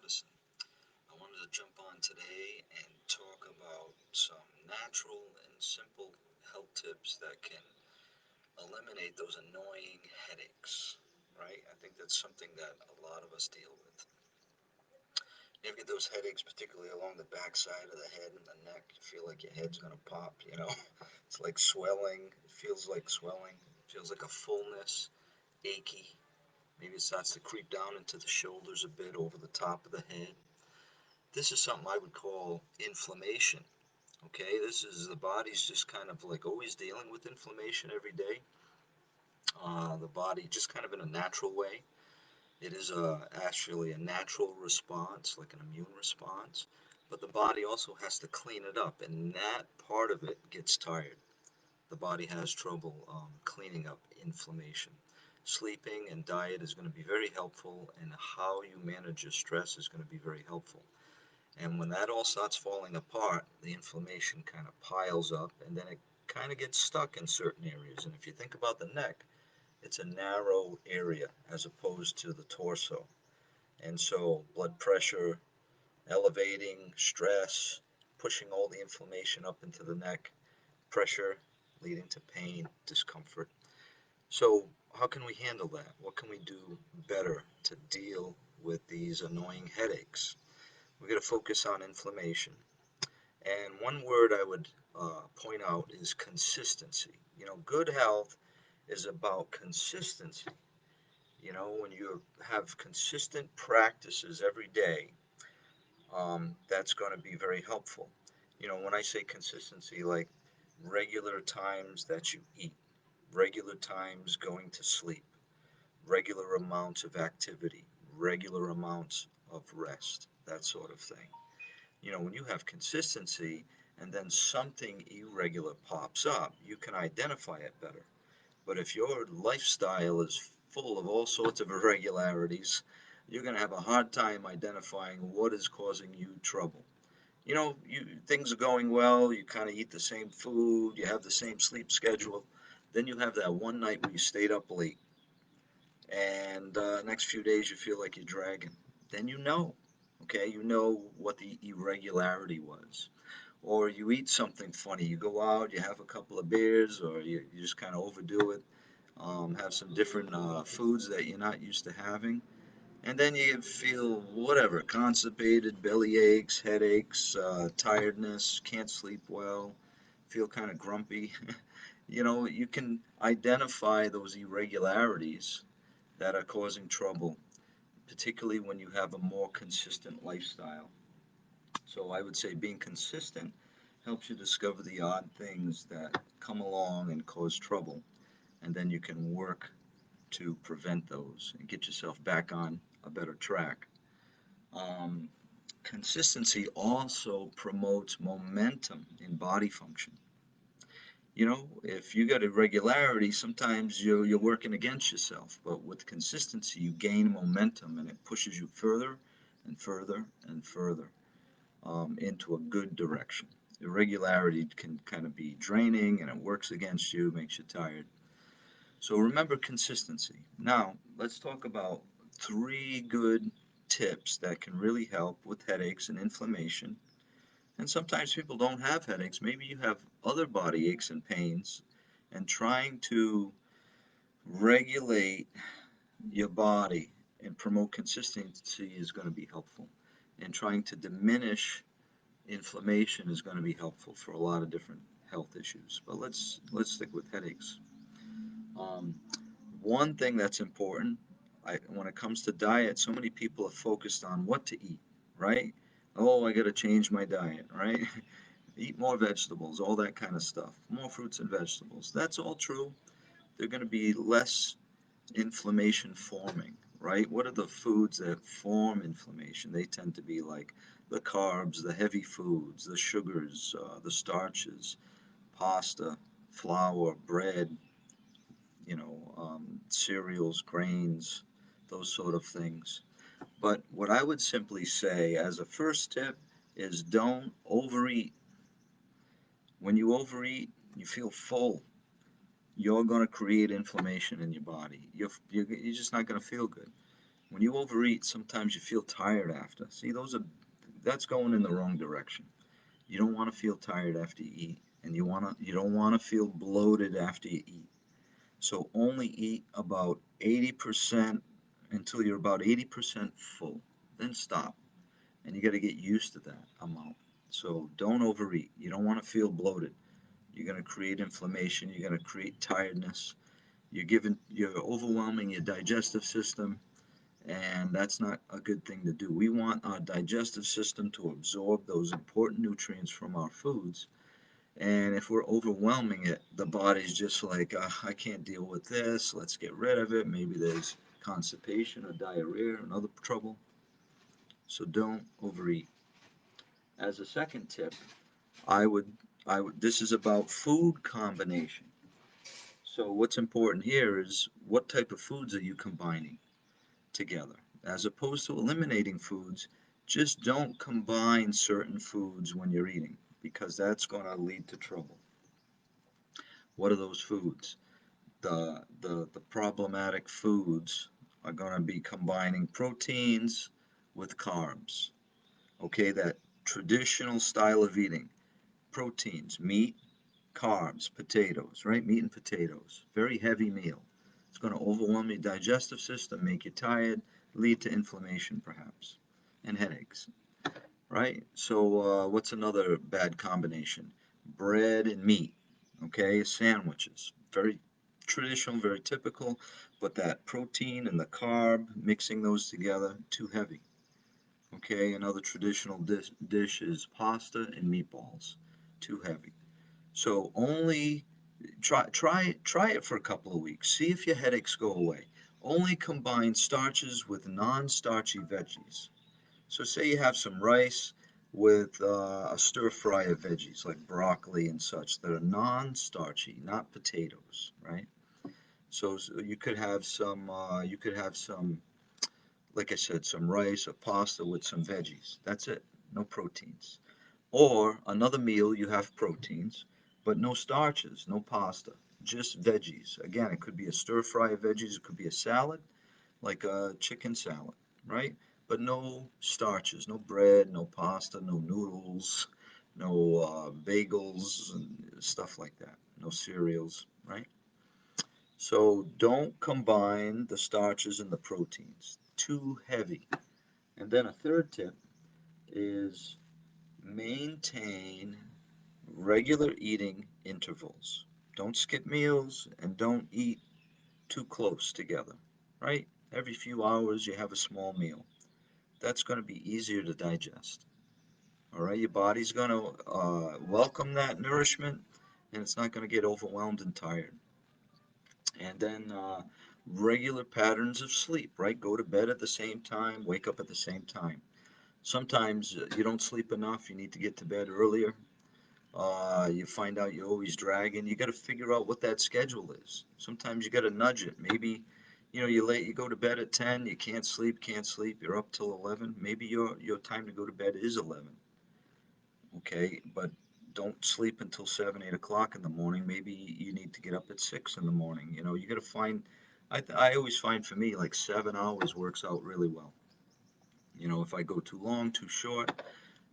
Listen, I wanted to jump on today and talk about some natural and simple health tips that can eliminate those annoying headaches, right? I think that's something that a lot of us deal with. You ever get those headaches, particularly along the back side of the head and the neck? You feel like your head's gonna pop, you know? It's like swelling. It feels like swelling. It feels like a fullness, achy. Maybe it starts to creep down into the shoulders a bit over the top of the head. This is something I would call inflammation. Okay, this is the body's just kind of like always dealing with inflammation every day. The body just kind of in a natural way. It is actually a natural response, like an immune response. But the body also has to clean it up, and that part of it gets tired. The body has trouble cleaning up inflammation. Sleeping and diet is going to be very helpful, and how you manage your stress is going to be very helpful. And when that all starts falling apart, the inflammation kind of piles up and then it kind of gets stuck in certain areas. And if you think about the neck, it's a narrow area as opposed to the torso. And so blood pressure elevating, stress, pushing all the inflammation up into the neck, pressure leading to pain, discomfort. So, how can we handle that? What can we do better to deal with these annoying headaches? We got to focus on inflammation. And one word I would point out is consistency. You know, good health is about consistency. You know, when you have consistent practices every day, that's going to be very helpful. You know, when I say consistency, like regular times that you eat, regular times going to sleep, regular amounts of activity, regular amounts of rest, that sort of thing. You know, when you have consistency and then something irregular pops up, you can identify it better. But if your lifestyle is full of all sorts of irregularities, you're going to have a hard time identifying what is causing you trouble. You know, things are going well, you kind of eat the same food, you have the same sleep schedule. Then you have that one night where you stayed up late, and next few days you feel like you're dragging. Then you know, okay, you know what the irregularity was. Or you eat something funny, you go out, you have a couple of beers, or you just kind of overdo it, have some different foods that you're not used to having. And then you feel whatever, constipated, belly aches, headaches, tiredness, can't sleep well, feel kind of grumpy. You know, you can identify those irregularities that are causing trouble, particularly when you have a more consistent lifestyle. So I would say being consistent helps you discover the odd things that come along and cause trouble, and then you can work to prevent those and get yourself back on a better track. Um, Consistency also promotes momentum in body function. You know, if you got irregularity, sometimes you're working against yourself, but with consistency, you gain momentum and it pushes you further and further and further into a good direction. Irregularity can kind of be draining and it works against you, makes you tired. So remember consistency. Now, let's talk about three good tips that can really help with headaches and inflammation. And sometimes people don't have headaches. Maybe you have other body aches and pains, and trying to regulate your body and promote consistency is going to be helpful. And trying to diminish inflammation is going to be helpful for a lot of different health issues. But let's stick with headaches. Um, One thing that's important, when it comes to diet, so many people are focused on what to eat, right? Oh, I got to change my diet, right? Eat more vegetables, all that kind of stuff. More fruits and vegetables. That's all true. They're going to be less inflammation forming, right? What are the foods that form inflammation? They tend to be like the carbs, the heavy foods, the sugars, the starches, pasta, flour, bread, cereals, grains, those sort of things. But what I would simply say as a first tip is don't overeat. When you overeat, you feel full. You're going to create inflammation in your body. You're just not going to feel good. When you overeat, sometimes you feel tired after. See, that's going in the wrong direction. You don't want to feel tired after you eat, and you don't want to feel bloated after you eat. So only eat about 80% until you're about 80% full. Then stop. And you got to get used to that amount. So don't overeat. You don't want to feel bloated. You're going to create inflammation. You're going to create tiredness. You're overwhelming your digestive system, and that's not a good thing to do. We want our digestive system to absorb those important nutrients from our foods. And if we're overwhelming it, the body's just like, I can't deal with this. Let's get rid of it. Maybe there's constipation or diarrhea or another trouble. So don't overeat. As a second tip, I would, this is about food combination. So what's important here is what type of foods are you combining together? As opposed to eliminating foods, just don't combine certain foods when you're eating because that's going to lead to trouble. What are those foods? The problematic foods are going to be combining proteins with carbs. Okay, that traditional style of eating, proteins, meat, carbs, potatoes, right? Meat and potatoes. Very heavy meal. It's going to overwhelm your digestive system, make you tired, lead to inflammation perhaps, and headaches, right? So, what's another bad combination? Bread and meat, okay? Sandwiches. Very traditional, very typical, but that protein and the carb, mixing those together, too heavy. Okay, another traditional dish is pasta and meatballs, too heavy. So only try it for a couple of weeks. See if your headaches go away. Only combine starches with non-starchy veggies. So say you have some rice with a stir fry of veggies like broccoli and such that are non-starchy, not potatoes, right? So you could have some, like I said, some rice or pasta with some veggies. That's it. No proteins. Or another meal, you have proteins, but no starches, no pasta, just veggies. Again, it could be a stir fry of veggies, it could be a salad, like a chicken salad, right? But no starches, no bread, no pasta, no noodles, no bagels and stuff like that, no cereals, right? So don't combine the starches and the proteins, too heavy. And then a third tip is maintain regular eating intervals. Don't skip meals and don't eat too close together, right? Every few hours you have a small meal. That's going to be easier to digest. All right, your body's going to welcome that nourishment and it's not going to get overwhelmed and tired. And then regular patterns of sleep, right? Go to bed at the same time, wake up at the same time. Sometimes you don't sleep enough, you need to get to bed earlier. You find out you're always dragging. You got to figure out what that schedule is. Sometimes you got to nudge it. Maybe, you're late. You go to bed at 10. You can't sleep. Can't sleep. You're up till 11. Maybe your time to go to bed is 11. Okay, but don't sleep until 7, 8 o'clock in the morning. Maybe you need to get up at 6 in the morning. You got to find. I always find for me like 7 hours works out really well. If I go too long, too short,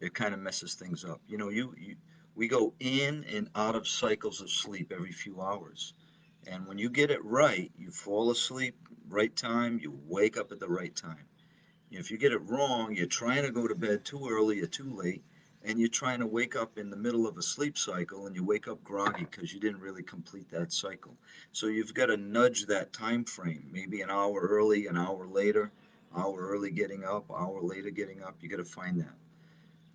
it kind of messes things up. We go in and out of cycles of sleep every few hours. And when you get it right, you fall asleep right time, you wake up at the right time. If you get it wrong, you're trying to go to bed too early or too late, and you're trying to wake up in the middle of a sleep cycle, and you wake up groggy because you didn't really complete that cycle. So you've got to nudge that time frame, maybe an hour early, an hour later, hour early getting up, hour later getting up. You got to find that.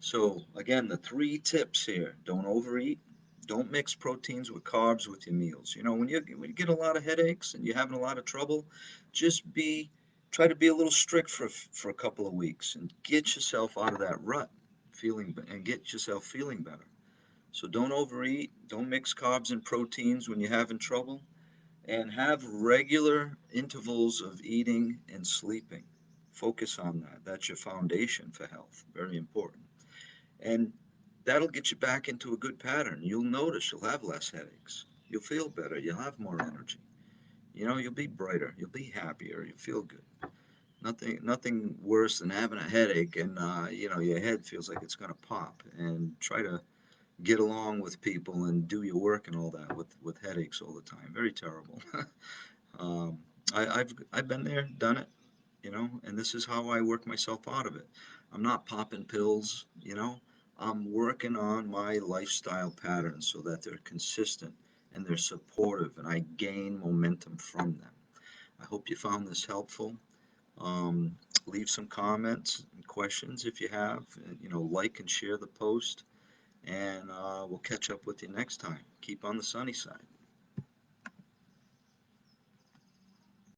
So again, the three tips here: don't overeat, don't mix proteins with carbs with your meals. When you get a lot of headaches and you're having a lot of trouble, just try to be a little strict for a couple of weeks and get yourself out of that rut, and get yourself feeling better. So don't overeat, don't mix carbs and proteins when you're having trouble, and have regular intervals of eating and sleeping. Focus on that. That's your foundation for health. Very important. And that'll get you back into a good pattern. You'll notice you'll have less headaches. You'll feel better. You'll have more energy. You'll be brighter. You'll be happier. You'll feel good. Nothing worse than having a headache and your head feels like it's gonna pop. And try to get along with people and do your work and all that with headaches all the time. Very terrible. Um, I've been there, done it, and this is how I work myself out of it. I'm not popping pills. I'm working on my lifestyle patterns so that they're consistent and they're supportive, and I gain momentum from them. I hope you found this helpful. Um, Leave some comments and questions if you have. And, like and share the post, and we'll catch up with you next time. Keep on the sunny side.